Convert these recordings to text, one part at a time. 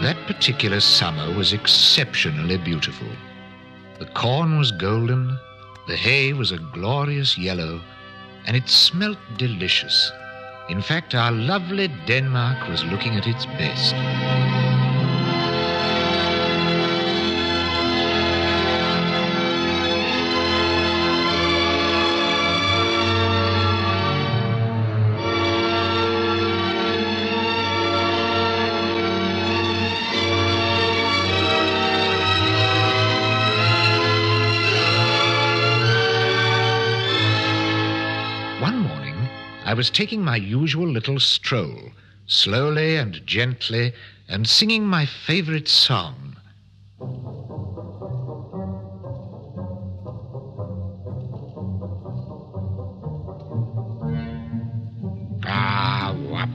that particular summer was exceptionally beautiful. The corn was golden, the hay was a glorious yellow, and it smelt delicious. In fact, our lovely Denmark was looking at its best. I was taking my usual little stroll, slowly and gently, and singing my favorite song. Ga-wop,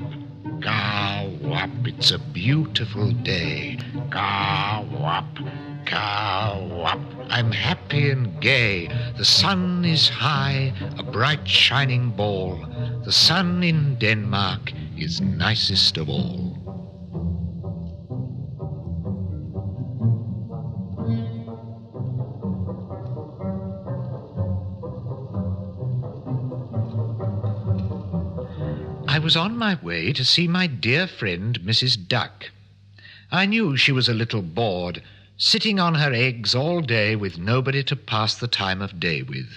ga-wop, it's a beautiful day. Ga-wop, ga-wop, I'm happy and gay. The sun is high, a bright shining ball. The sun in Denmark is nicest of all. I was on my way to see my dear friend Mrs. Duck. I knew she was a little bored, sitting on her eggs all day with nobody to pass the time of day with.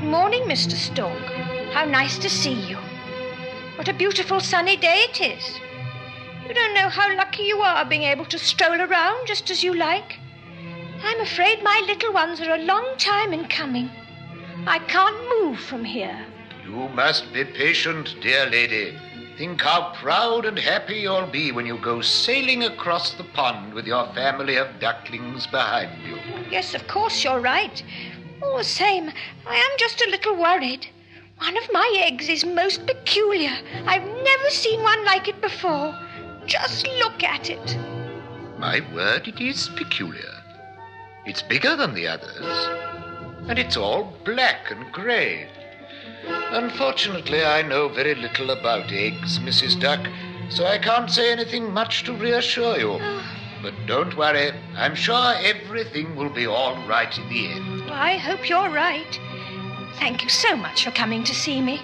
Morning, Mr. Stork. How nice to see you. What a beautiful sunny day it is. You don't know how lucky you are being able to stroll around just as you like. I'm afraid my little ones are a long time in coming. I can't move from here. You must be patient, dear lady. Think how proud and happy you'll be when you go sailing across the pond with your family of ducklings behind you. Yes, of course, you're right. All the same, I am just a little worried. One of my eggs is most peculiar. I've never seen one like it before. Just look at it. My word, it is peculiar. It's bigger than the others, and it's all black and grey. Unfortunately, I know very little about eggs, Mrs. Duck, so I can't say anything much to reassure you. But don't worry, I'm sure everything will be all right in the end. Well, I hope you're right. Thank you so much for coming to see me.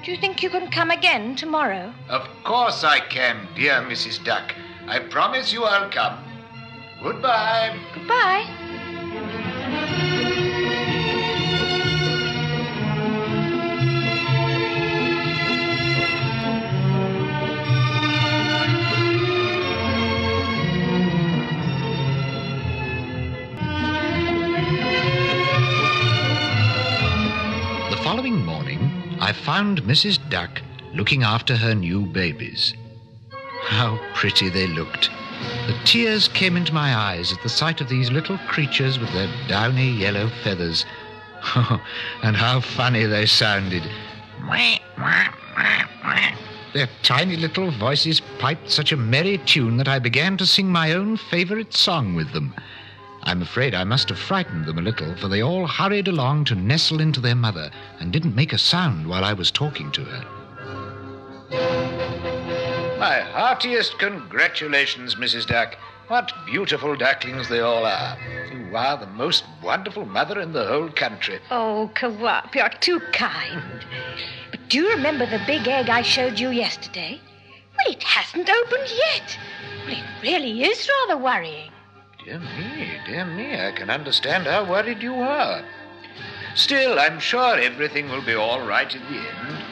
Do you think you can come again tomorrow? Of course I can, dear Mrs. Duck. I promise you I'll come. Goodbye. Goodbye. The following morning, I found Mrs. Duck looking after her new babies. How pretty they looked. The tears came into my eyes at the sight of these little creatures with their downy yellow feathers. And how funny they sounded. Their tiny little voices piped such a merry tune that I began to sing my own favorite song with them. I'm afraid I must have frightened them a little, for they all hurried along to nestle into their mother and didn't make a sound while I was talking to her. My heartiest congratulations, Mrs. Duck. What beautiful ducklings they all are. You are the most wonderful mother in the whole country. Oh, Kawap, you're too kind. But do you remember the big egg I showed you yesterday? Well, it hasn't opened yet. Well, it really is rather worrying. Dear me, I can understand how worried you are. Still, I'm sure everything will be all right in the end.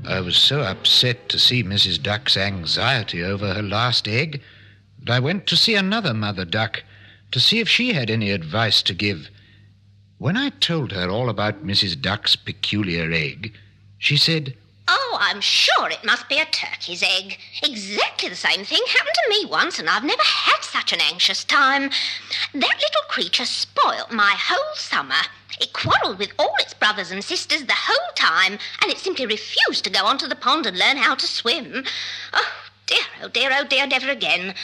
I was so upset to see Mrs. Duck's anxiety over her last egg that I went to see another mother duck to see if she had any advice to give. When I told her all about Mrs. Duck's peculiar egg, she said, "Oh, I'm sure it must be a turkey's egg. Exactly the same thing happened to me once, and I've never had such an anxious time. That little creature spoilt my whole summer. It quarrelled with all its brothers and sisters the whole time, and it simply refused to go onto the pond and learn how to swim. Oh dear, never again.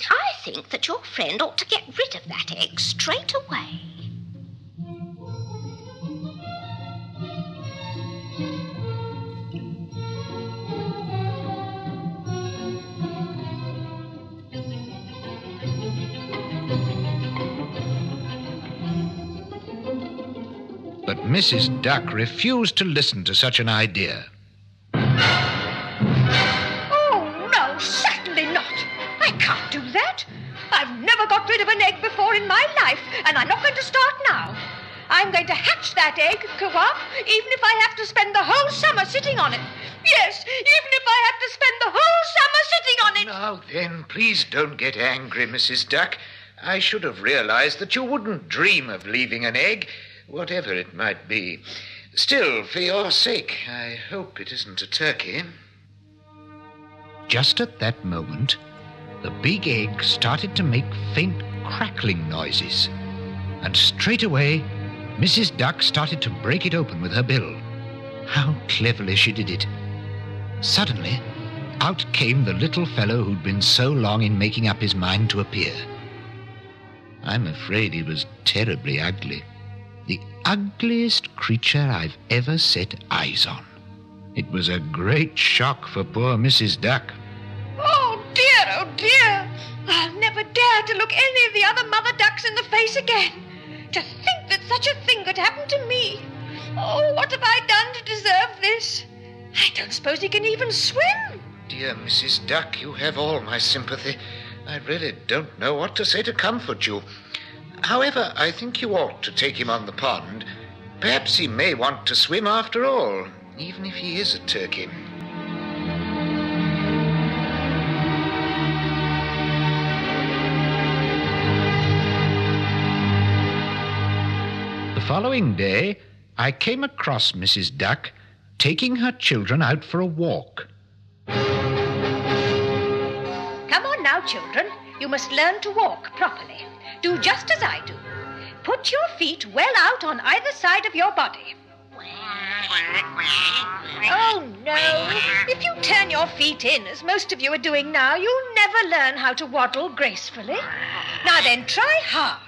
I think that your friend ought to get rid of that egg straight away. But Mrs. Duck refused to listen to such an idea. Oh, no, certainly not. I can't do that. I've never got rid of an egg before in my life, and I'm not going to start now. I'm going to hatch that egg, co-op, even if I have to spend the whole summer sitting on it. Yes, even if I have to spend the whole summer sitting on it. Now then, please don't get angry, Mrs. Duck. I should have realized that you wouldn't dream of leaving an egg, whatever it might be. Still, for your sake, I hope it isn't a turkey. Just at that moment, the big egg started to make faint crackling noises. And straight away, Mrs. Duck started to break it open with her bill. How cleverly she did it. Suddenly, out came the little fellow who'd been so long in making up his mind to appear. I'm afraid he was terribly ugly. The ugliest creature I've ever set eyes on. It was a great shock for poor Mrs. Duck. Oh, dear. I'll never dare to look any of the other mother ducks in the face again. To think that such a thing could happen to me. Oh, what have I done to deserve this? I don't suppose he can even swim. Dear Mrs. Duck, you have all my sympathy. I really don't know what to say to comfort you. However, I think you ought to take him on the pond. Perhaps he may want to swim after all, even if he is a turkey. The following day, I came across Mrs. Duck taking her children out for a walk. Come on now, children. You must learn to walk properly. Do just as I do. Put your feet well out on either side of your body. Oh, no. If you turn your feet in, as most of you are doing now, you'll never learn how to waddle gracefully. Now then, try hard.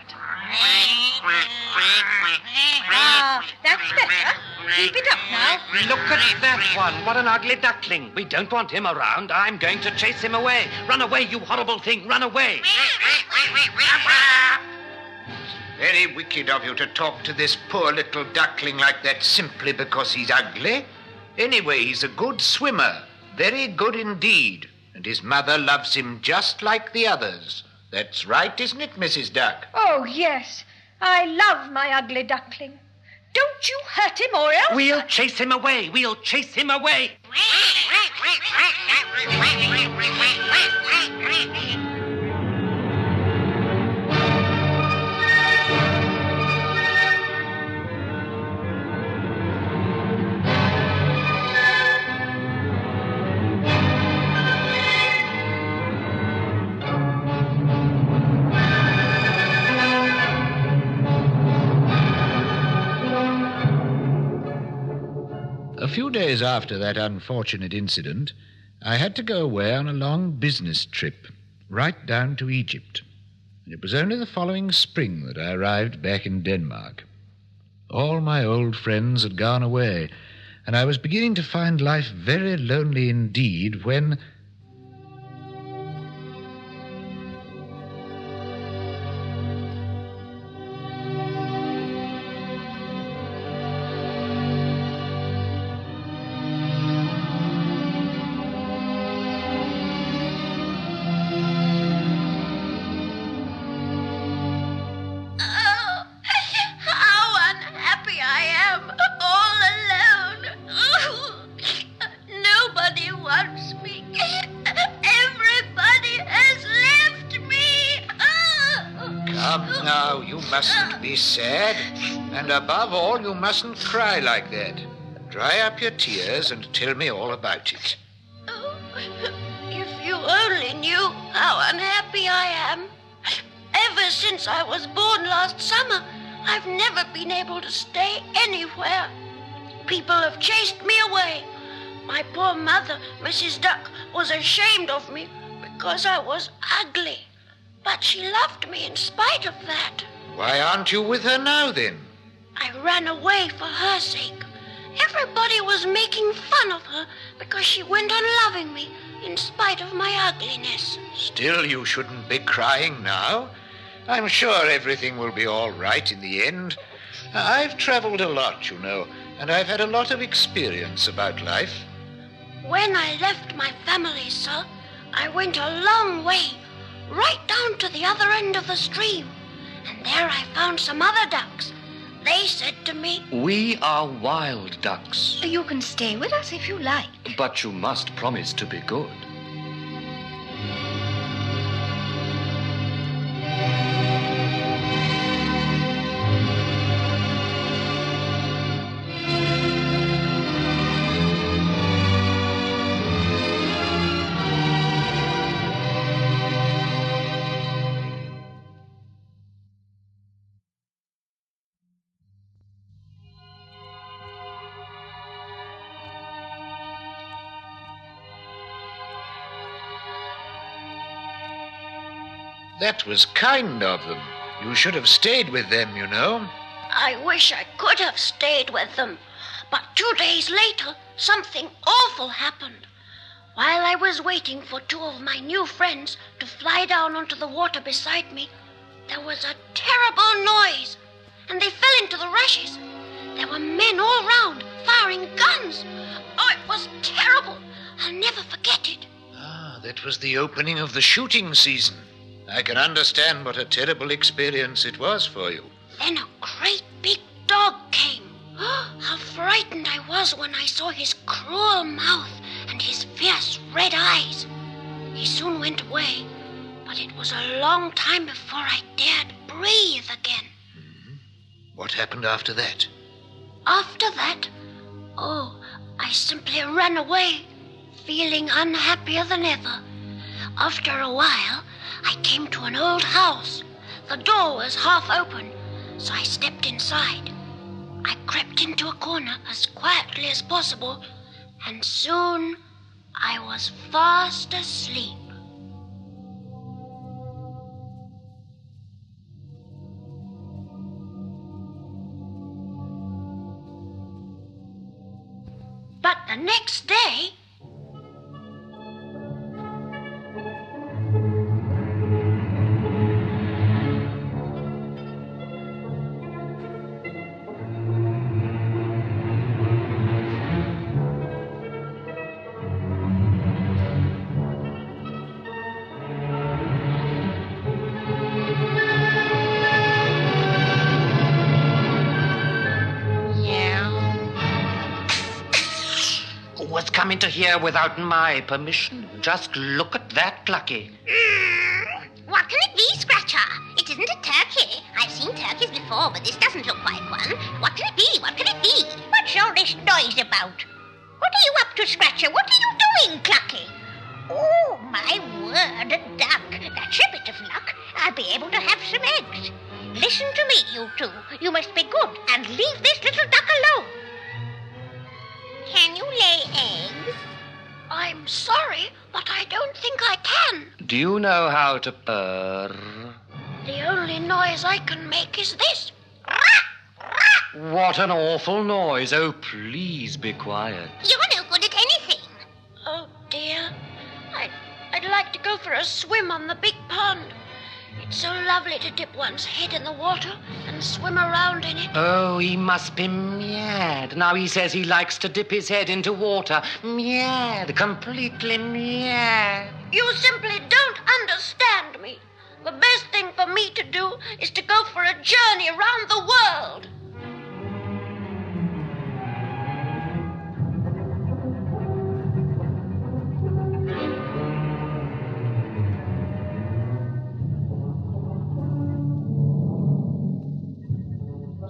Ah, that's better. Keep it up now. Look at that one. What an ugly duckling. We don't want him around. I'm going to chase him away. Run away, you horrible thing. Run away. Very wicked of you to talk to this poor little duckling like that simply because he's ugly. Anyway, he's a good swimmer. Very good indeed. And his mother loves him just like the others. That's right, isn't it, Mrs. Duck? Oh, yes. I love my ugly duckling. Don't you hurt him or else... We'll chase him away. We'll chase him away. A few days after that unfortunate incident, I had to go away on a long business trip, right down to Egypt. It was only the following spring that I arrived back in Denmark. All my old friends had gone away, and I was beginning to find life very lonely indeed when... Come now, you mustn't be sad. And above all, you mustn't cry like that. Dry up your tears and tell me all about it. Oh, if you only knew how unhappy I am. Ever since I was born last summer, I've never been able to stay anywhere. People have chased me away. My poor mother, Mrs. Duck, was ashamed of me because I was ugly. But she loved me in spite of that. Why aren't you with her now, then? I ran away for her sake. Everybody was making fun of her because she went on loving me in spite of my ugliness. Still, you shouldn't be crying now. I'm sure everything will be all right in the end. I've traveled a lot, you know, and I've had a lot of experience about life. When I left my family, sir, I went a long way, right down to the other end of the stream. And there I found some other ducks. They said to me, We are wild ducks, You can stay with us if you like. but you must promise to be good. That was kind of them. You should have stayed with them, you know. I wish I could have stayed with them. But 2 days later, something awful happened. While I was waiting for 2 of my new friends to fly down onto the water beside me, there was a terrible noise, and they fell into the rushes. There were men all round, firing guns. Oh, it was terrible. I'll never forget it. Ah, that was the opening of the shooting season. I can understand what a terrible experience it was for you. Then a great big dog came. How frightened I was when I saw his cruel mouth and his fierce red eyes. He soon went away, but it was a long time before I dared breathe again. What happened after that? After that, I simply ran away, feeling unhappier than ever. After a while, I came to an old house. The door was half open, so I stepped inside. I crept into a corner as quietly as possible, and soon I was fast asleep. But the next day, What's come into here without my permission? Just look at that clucky. What can it be, Scratcher? It isn't a turkey. I've seen turkeys before, but this doesn't look like one. What can it be? What can it be? What's all this noise about? What are you up to, Scratcher? What are you doing, Clucky? Oh, my word, a duck. That's a bit of luck. I'll be able to have some eggs. Listen to me, you two. You must be good and leave this little duck alone. Can you lay eggs? I'm sorry, but I don't think I can. Do you know how to purr? The only noise I can make is this. What an awful noise. Oh, please be quiet. You're no good at anything. Oh, dear. I'd like to go for a swim on the big pond. It's so lovely to dip one's head in the water and swim around in it. Oh, he must be mad. Now he says he likes to dip his head into water. Mad, completely mad. You simply don't understand me. The best thing for me to do is to go for a journey around the world.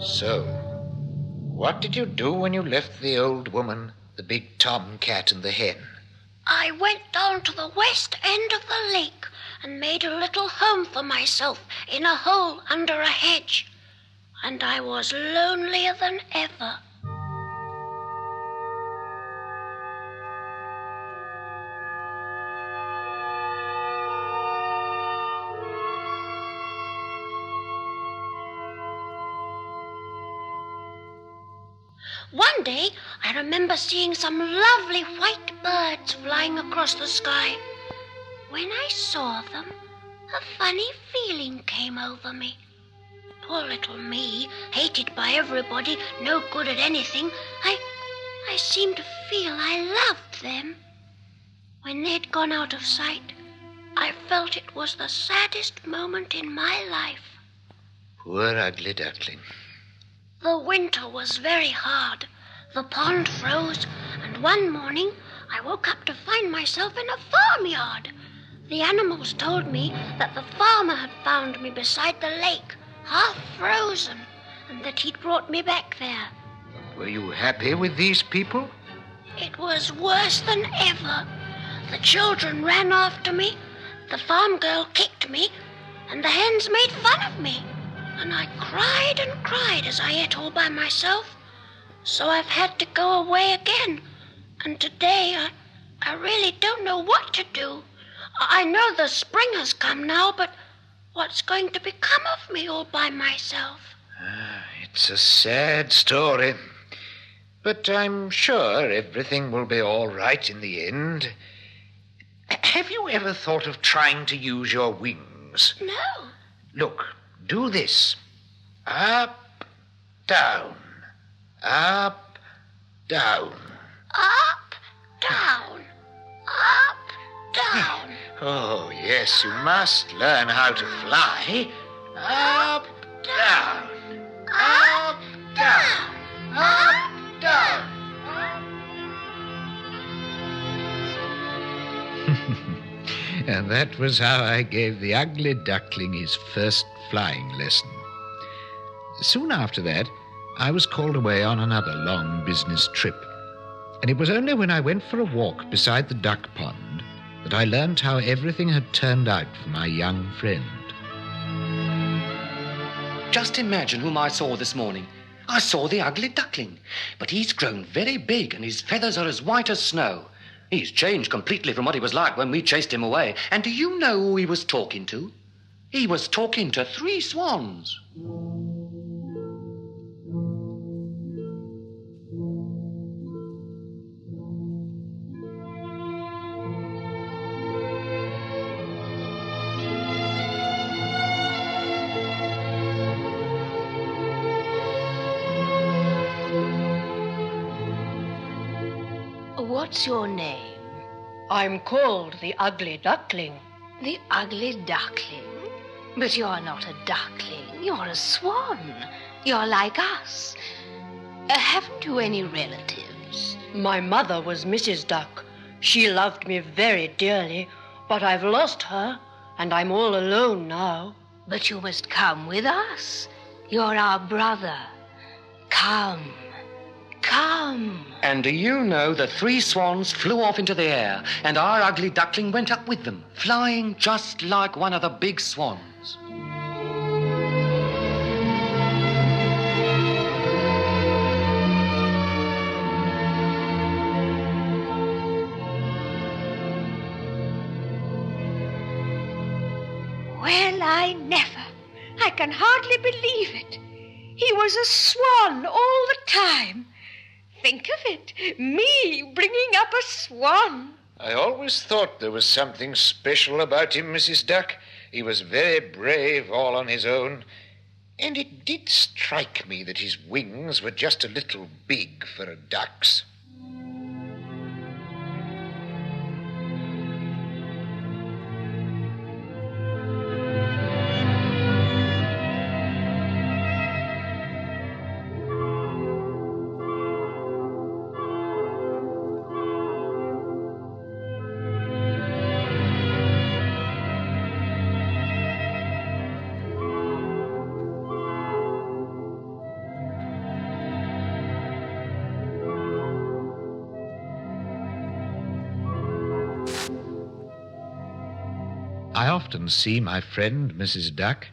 So, What did you do when you left the old woman, the big tomcat, and the hen? I went down to the west end of the lake and made a little home for myself in a hole under a hedge. And I was lonelier than ever. One day, I remember seeing some lovely white birds flying across the sky. When I saw them, a funny feeling came over me. Poor little me, hated by everybody, no good at anything, I seemed to feel I loved them. When they'd gone out of sight, I felt it was the saddest moment in my life. Poor ugly duckling. The winter was very hard. The pond froze, and one morning I woke up to find myself in a farmyard. The animals told me that the farmer had found me beside the lake, half frozen, and that he'd brought me back there. Were you happy with these people? It was worse than ever. The children ran after me, the farm girl kicked me, and the hens made fun of me. And I cried and cried as I ate all by myself. So I've had to go away again. And today I really don't know what to do. I know the spring has come now, but what's going to become of me all by myself? It's a sad story. But I'm sure everything will be all right in the end. Have you ever thought of trying to use your wings? No. Look, do this. Up, down. Up, down. Up, down. Up, down. Oh, yes, you must learn how to fly. Up, down. Up, down. Up, down. And that was how I gave the ugly duckling his first flying lesson. Soon after that, I was called away on another long business trip. And it was only when I went for a walk beside the duck pond that I learned how everything had turned out for my young friend. Just imagine whom I saw this morning. I saw the ugly duckling, but he's grown very big and his feathers are as white as snow. He's changed completely from what he was like when we chased him away. And do you know who he was talking to? He was talking to 3 swans. What's your name? I'm called the Ugly Duckling. The ugly duckling? But you're not a duckling. You're a swan. You're like us. Haven't you any relatives? My mother was Mrs. Duck. She loved me very dearly, but I've lost her, and I'm all alone now. But you must come with us. You're our brother. Come. Come. And do you know the 3 swans flew off into the air, and our ugly duckling went up with them, flying just like one of the big swans. Well, I can hardly believe it. He was a swan all the time. Think of it, me bringing up a swan. I always thought there was something special about him, Mrs. Duck. He was very brave all on his own. And it did strike me that his wings were just a little big for a duck's. I often see my friend, Mrs. Duck.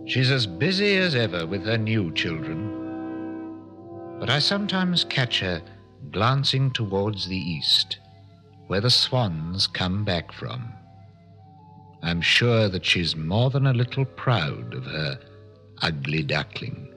She's as busy as ever with her new children. But I sometimes catch her glancing towards the east, where the swans come back from. I'm sure that she's more than a little proud of her ugly duckling.